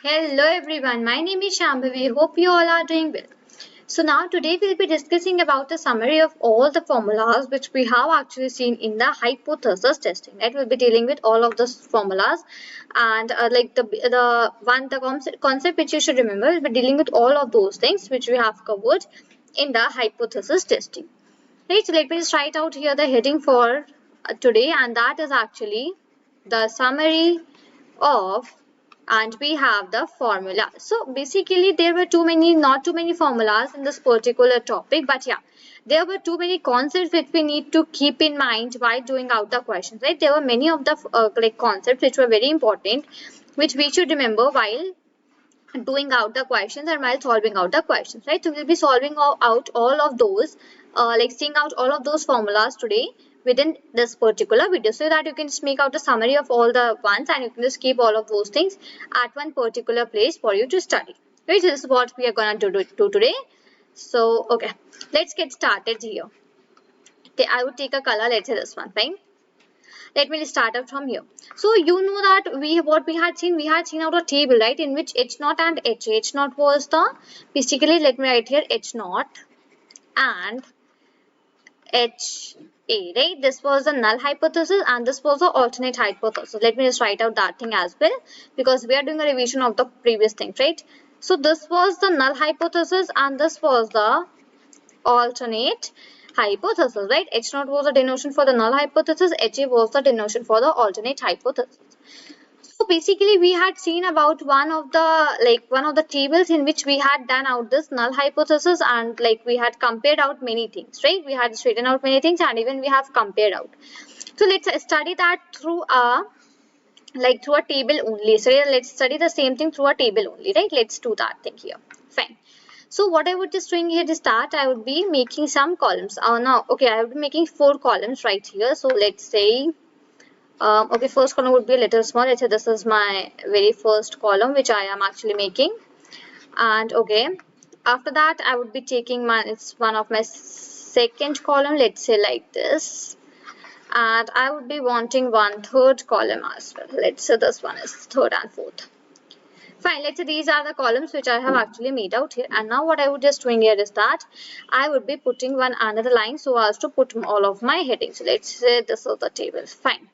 Hello everyone, my name is Shambhavi. Hope you all are doing well. So now today we'll be discussing about a summary of all the formulas which we have actually seen in the hypothesis testing. Right, we'll be dealing with all of those formulas and like the concept which you should remember. We'll be dealing with all of those things which we have covered in the hypothesis testing. Right, so let me just write out here the heading for today, and that is actually the summary of, and we have the formula. So basically there were not too many formulas in this particular topic, but yeah, there were too many concepts which we need to keep in mind while doing out the questions, right? There were many of the concepts which were very important, which we should remember while doing out the questions and while solving out the questions, right? So we'll be solving out all of those, seeing out all of those formulas today within this particular video, so that you can just make out a summary of all the ones and you can just keep all of those things at one particular place for you to study. Right? So this is what we are going to do today. So okay, let's get started here. Okay, I would take a color. Let's say this one. Fine. Let me start out from here. So you know that we had seen out a table, right, in which H naught and H naught was the, basically let me write here H naught and H A, right? This was the null hypothesis and this was the alternate hypothesis. Let me just write out that thing as well, because we are doing a revision of the previous thing, right? So this was the null hypothesis and this was the alternate hypothesis, right? H naught was the denotation for the null hypothesis, HA was the denotation for the alternate hypothesis. So basically we had seen about one of the tables in which we had done out this null hypothesis, and we had compared out many things, right? We had straightened out many things and even we have compared out. So let's study that through a table only. So let's study the same thing through a table only, right? Let's do that thing here. Fine. So what I would just doing here is that I would be making some columns. Now, okay, I would be making 4 columns right here. So let's say, okay, first column would be a little small. Let's say this is my very first column which I am actually making. And okay, after that I would be taking it's one of my second column. Let's say like this. And I would be wanting one third column as well. Let's say this one is third and fourth. Fine, let's say these are the columns which I have actually made out here, and now what I would just doing here is that I would be putting one another line so as to put all of my headings. Let's say this is the table. Fine.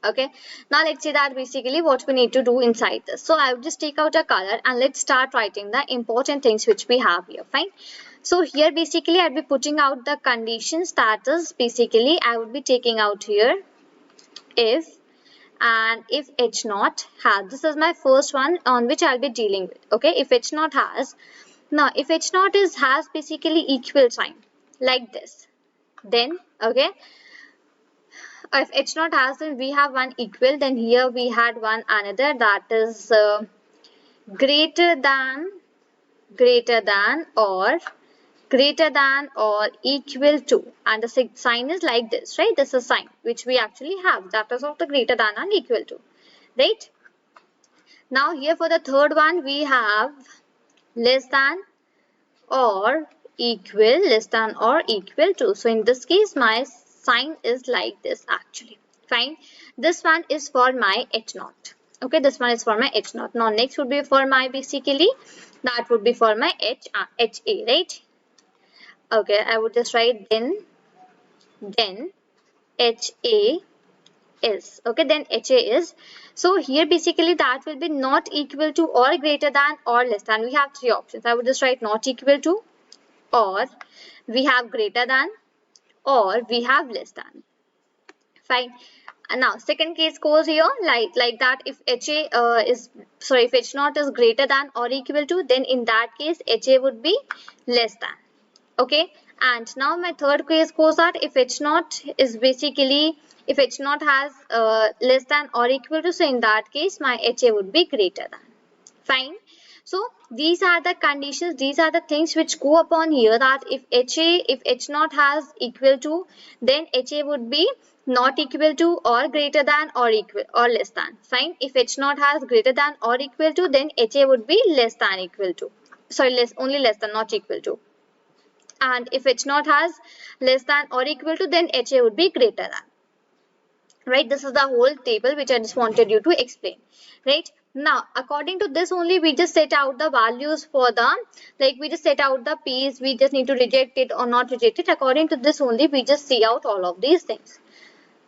Okay, now let's see that basically what we need to do inside this. So I would just take out a color and let's start writing the important things which we have here. Fine. So here basically I'll be putting out the conditions, that is basically I would be taking out here if and if H naught has, this is my first one on which I'll be dealing with. Okay, if H naught has, now if H naught has basically equal sign like this, then okay, if H naught has, then we have one equal, then here we had one another, that is greater than or greater than or equal to, and the sign is like this, right? This is sign which we actually have, that is of the greater than and equal to, right? Now here for the third one we have less than or equal, less than or equal to. So in this case my sign is like this actually. Fine. This one is for my H naught. Okay, this one is for my H naught. Now next would be for my basically, that would be for my HA, right? Okay, I would just write then HA is, okay, then HA is. So here basically that will be not equal to or greater than or less than. We have 3 options. I would just write not equal to, or we have greater than, or we have less than. Fine. And now second case goes here like that, if HA if H naught is greater than or equal to, then in that case HA would be less than. Okay, and now my third case goes that if H naught is basically, if H naught has less than or equal to, so in that case my HA would be greater than. Fine. So these are the conditions, these are the things which go upon here, that if H naught has equal to, then HA would be not equal to or greater than or equal or less than. Fine. If H naught has greater than or equal to, then HA would be less than equal to. Sorry, only less than, not equal to. And if H naught has less than or equal to, then HA would be greater than. Right, this is the whole table which I just wanted you to explain, right? Now, according to this only, we just set out the values for the, like we just set out the P's, we just need to reject it or not reject it. According to this only, we just see out all of these things.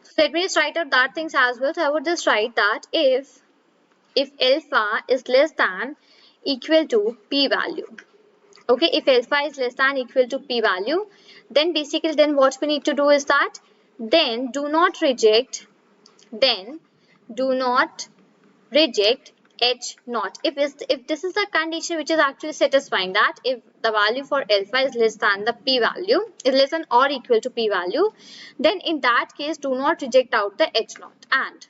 So let me just write out that things as well. So I would just write that if alpha is less than equal to p value. Okay, if alpha is less than equal to p value, then basically then what we need to do is that then do not reject, then do not reject h naught. If this is the condition which is actually satisfying, that if the value for alpha is less than the p value, is less than or equal to p value, then in that case do not reject out the h naught. And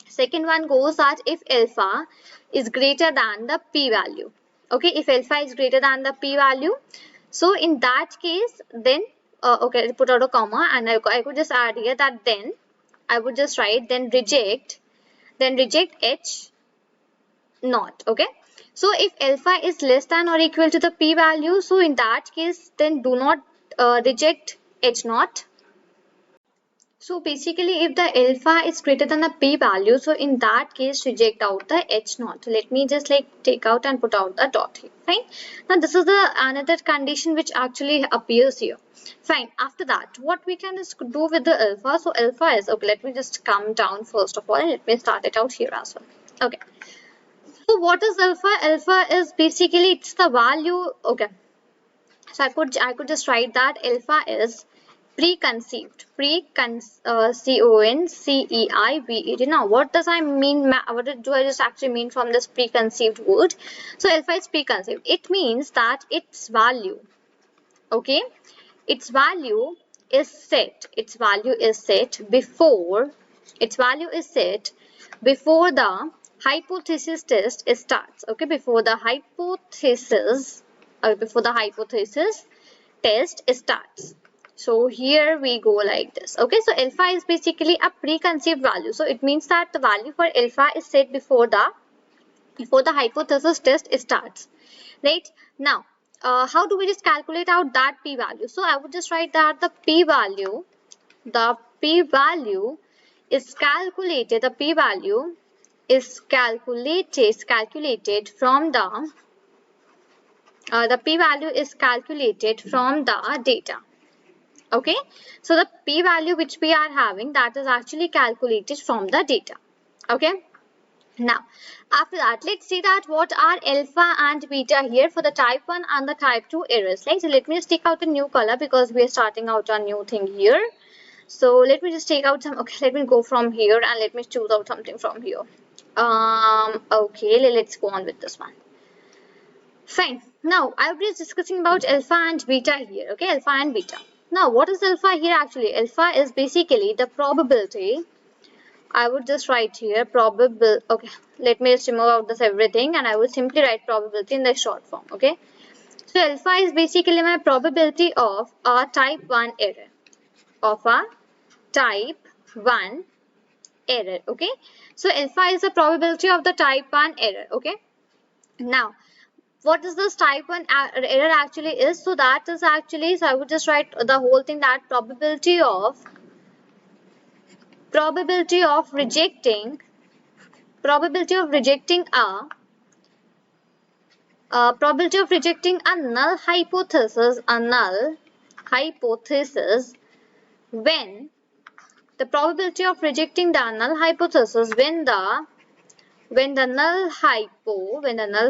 second one goes that if alpha is greater than the p value. Okay, if alpha is greater than the p value, so in that case then okay, put out a comma and I could just add here that then I would just write then reject h naught. Okay, so if alpha is less than or equal to the p value, so in that case then do not reject h naught. So basically if the alpha is greater than the p value, so in that case reject out the h naught. So let me just like take out and put out the dot here. Fine. Now this is the another condition which actually appears here. Fine. After that, what we can just do with the alpha. So alpha is, okay, let me just come down first of all and let me start it out here as well. Okay. So what is alpha? Alpha is basically it's the value. Okay. So I could just write that alpha is preconceived. C-O-N-C-E-I-V-E-D. Now, what does I mean? What do I just actually mean from this preconceived word? So alpha is preconceived. It means that its value, okay, its value is set. Its value is set before. Its value is set before the hypothesis test starts. Okay, before the hypothesis test starts. So here we go like this. Okay, so alpha is basically a preconceived value. So it means that the value for alpha is set before the hypothesis test starts. Right now, how do we just calculate out that p value? So I would just write that the p value is calculated. The p value is calculated from the p value is calculated from the data. Okay, so the p value which we are having, that is actually calculated from the data. Okay, now after that let's see that what are alpha and beta here for the type 1 and the type 2 errors. Like, so let me just take out a new color because we are starting out a new thing here. So let me just take out some, okay, let me go from here and let me choose out something from here. Okay, let's go on with this one. Fine. Now I will be discussing about alpha and beta here. Okay, alpha and beta. Now what is alpha here actually? Alpha is basically the probability. I would just write here probable. Okay, let me just remove out this everything and I will simply write probability in the short form. Okay, so alpha is basically my probability of a type 1 error. Of a type 1 error. Okay, so alpha is the probability of the type 1 error. Okay, now what is this type 1 error actually is? So that is actually, so I would just write the whole thing, that probability of rejecting a null hypothesis, when the probability of rejecting the null hypothesis when the null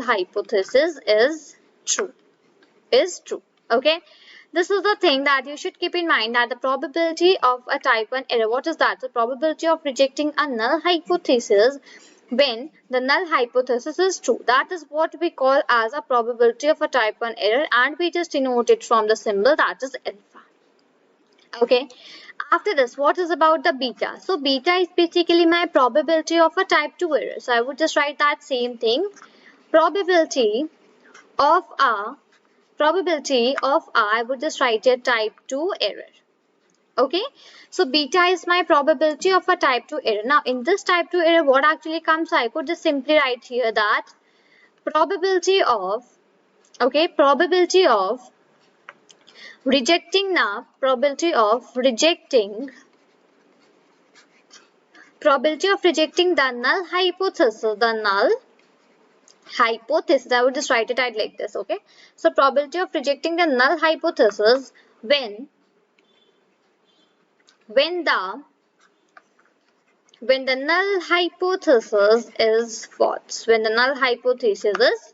hypothesis is true. Okay, this is the thing that you should keep in mind, that the probability of a type 1 error, what is that? The probability of rejecting a null hypothesis when the null hypothesis is true. That is what we call as a probability of a type 1 error, and we just denote it from the symbol that is alpha. Okay, after this, what is about the beta? So beta is basically my probability of a type 2 error. So I would just write that same thing, probability of a I would just write a type 2 error. Okay, so beta is my probability of a type 2 error. Now in this type 2 error, what actually comes, I could just simply write here that probability of rejecting probability of rejecting the null hypothesis. The null hypothesis, I would just write it out like this, okay? So probability of rejecting the null hypothesis when the null hypothesis is false. When the null hypothesis is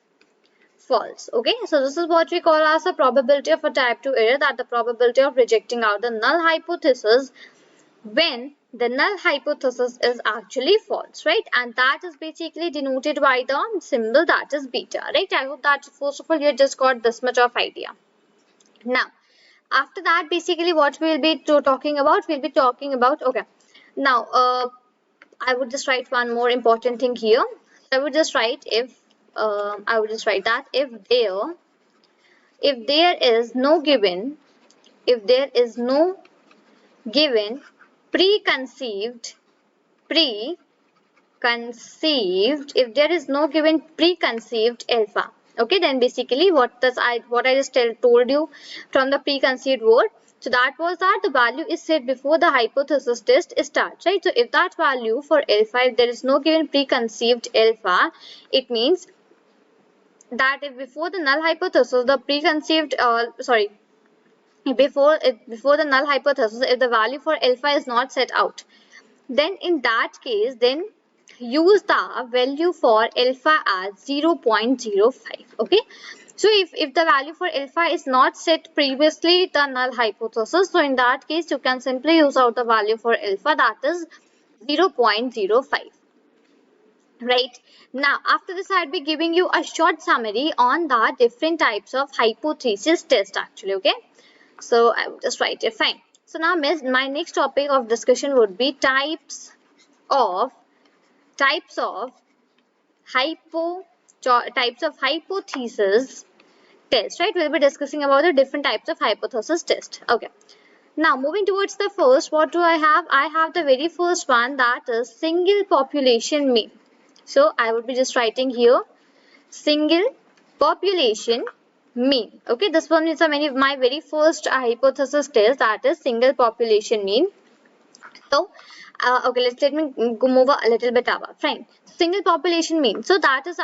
false. Okay, so this is what we call as the probability of a type 2 error, that the probability of rejecting out the null hypothesis when the null hypothesis is actually false, right? And that is basically denoted by the symbol that is beta, right? I hope that first of all you just got this much of idea. Now, after that, basically what we'll be talking about, okay, now I would just write one more important thing here. I would just write that if there is no given preconceived if there is no given preconceived alpha, okay, then basically what I just told you from the preconceived word, so that was that the value is set before the hypothesis test starts, right? So if that value for alpha, if there is no given preconceived alpha, it means that if before the null hypothesis the preconceived before the null hypothesis, if the value for alpha is not set out, then in that case, then use the value for alpha as 0.05. okay, so if the value for alpha is not set previously the null hypothesis, so in that case you can simply use out the value for alpha, that is 0.05. right? Now after this I'll be giving you a short summary on the different types of hypothesis test actually, okay? So I will just write it, fine. So now my next topic of discussion would be types of hypothesis test, right? We'll be discussing about the different types of hypothesis test. Okay. Now moving towards the first, what do I have? I have the very first one, that is single population mean. So I would be just writing here single population mean. Okay, this one is my very first hypothesis test, that is single population mean. So okay, let me move a little bit above. Fine. Single population mean. So that is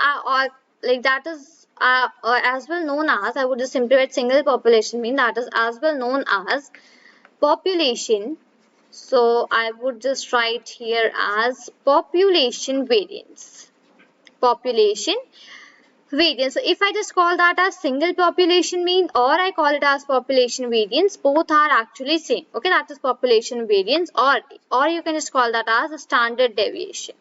as well known as, I would just simply write single population mean, that is as well known as population. So I would just write here as population variance. Population variance. So if I just call that as single population mean or I call it as population variance, both are actually same. Okay, that is population variance, or you can just call that as standard deviation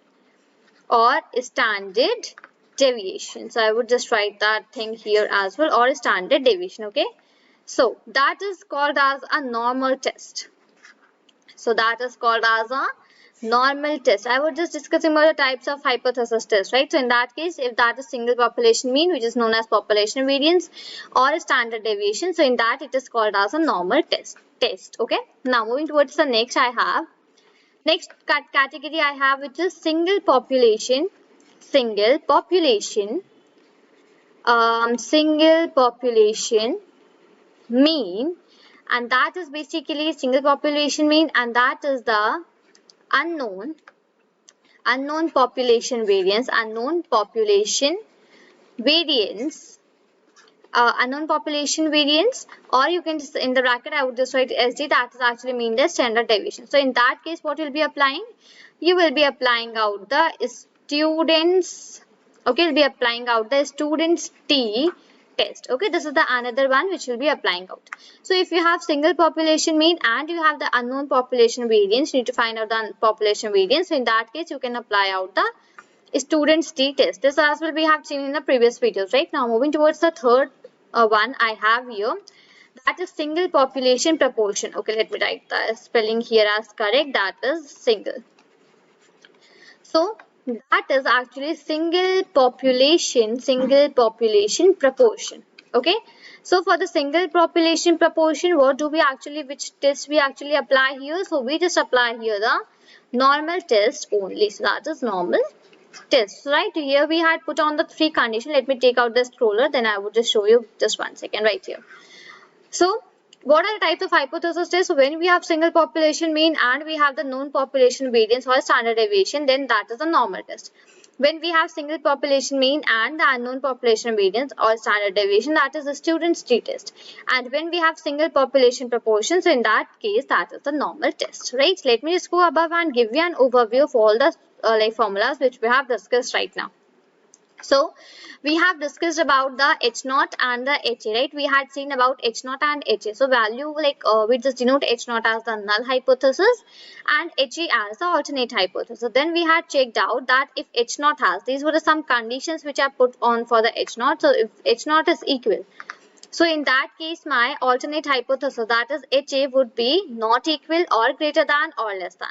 or standard deviation. So I would just write that thing here as well, or standard deviation. Okay, so that is called as a normal test. So that is called as a normal test. I was just discussing about the types of hypothesis test, right? So in that case, if that is single population mean, which is known as population variance, or a standard deviation, so in that it is called as a normal test. Okay. Now moving towards the next, I have next category I have, which is single population mean, and that is basically single population mean, and that is the unknown population variance, unknown population variance, or you can just in the bracket I would just write SD, that is actually mean the standard deviation. So in that case, what will be applying? You will be applying out the students, okay, you'll be applying out the students T test. Okay, this is the another one which will be applying out. So if you have single population mean and you have the unknown population variance, you need to find out the population variance. So in that case, you can apply out the students T test. This as well we have seen in the previous videos, right? Now moving towards the third one I have here, that is single population proportion. Okay, let me write the spelling here as correct. That is single. So that is actually single population proportion. Okay, so for the single population proportion, which test we actually apply here? So we just apply here the normal test only. So that is normal test, right? Here we had put on the three conditions. Let me take out the scroller, then I would just show you just 1 second right here. So What are the types of hypothesis tests? So when we have single population mean and we have the known population variance or standard deviation, then that is a normal test. When we have single population mean and the unknown population variance or standard deviation, that is the student's t-test. And when we have single population proportion, so in that case, that is the normal test, right? Let me just go above and give you an overview of all the formulas which we have discussed right now. So we have discussed about the H0 and the HA, right? We had seen about H0 and HA. So value we just denote H0 as the null hypothesis and HA as the alternate hypothesis. Then we had checked out that if H0 has, these were some conditions which are put on for the H0. So if H0 is equal, so in that case my alternate hypothesis, that is HA, would be not equal or greater than or less than.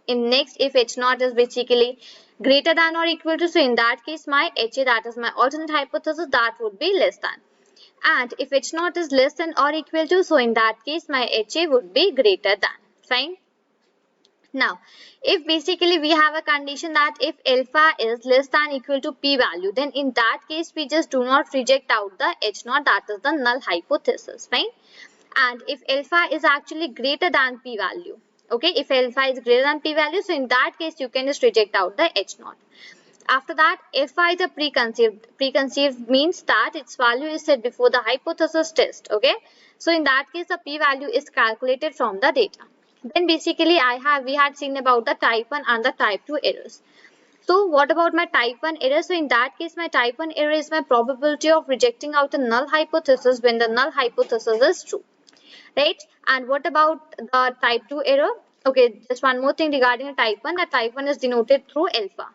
In next, if H0 is basically greater than or equal to, so in that case my HA, that is my alternate hypothesis, that would be less than. And if H0 is less than or equal to, so in that case my HA would be greater than. Fine. Now, if basically we have a condition that if alpha is less than equal to p value, then in that case we just do not reject out the H0, that is the null hypothesis. Fine. And if alpha is actually greater than p value, okay, if alpha is greater than p value, so in that case you can just reject out the H0. After that, alpha is a preconceived means that its value is set before the hypothesis test, okay. So in that case the p value is calculated from the data. Then basically we had seen about the type 1 and the type 2 errors. So what about my type 1 error? So in that case my type 1 error is my probability of rejecting out a null hypothesis when the null hypothesis is true, right? And what about the type 2 error? Okay, just one more thing regarding the type 1, that type 1 is denoted through alpha,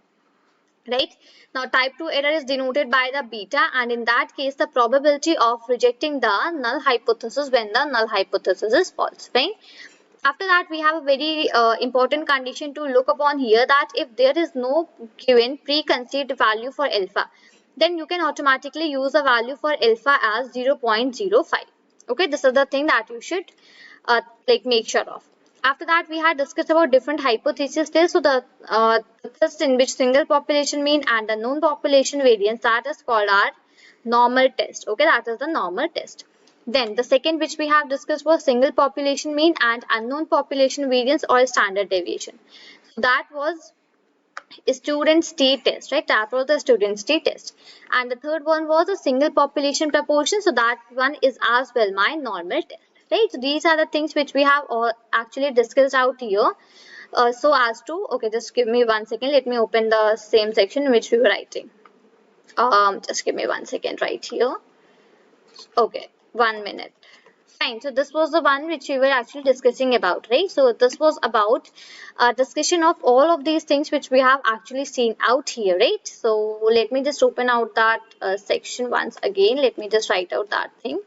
right? Now type 2 error is denoted by the beta, and in that case the probability of rejecting the null hypothesis when the null hypothesis is false, right? After that, we have a very important condition to look upon here, that if there is no given preconceived value for alpha, then you can automatically use a value for alpha as 0.05. Okay, this is the thing that you should make sure of. After that, we had discussed about different hypotheses tests. So the test in which single population mean and the known population variance, that is called our normal test. Okay, that is the normal test. Then the second which we have discussed was single population mean and unknown population variance or standard deviation. So that was student's t-test, right? That was the student's t-test. And the third one was a single population proportion. So that one is as well my normal test, right? So these are the things which we have all actually discussed out here. So as to, okay, just give me 1 second. Let me open the same section which we were writing. Just give me 1 second right here. Okay. 1 minute. Fine. So this was the one which we were actually discussing about, right? So this was about a discussion of all of these things which we have actually seen out here, right? So let me just open out that section once again. Let me just write out that thing.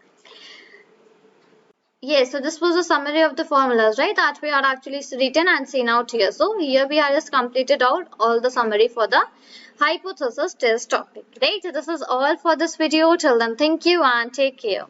Yes, so this was a summary of the formulas, right, that we are actually written and seen out here. So here we are just completed out all the summary for the hypothesis test topic, right? So this is all for this video. Till then, thank you and take care.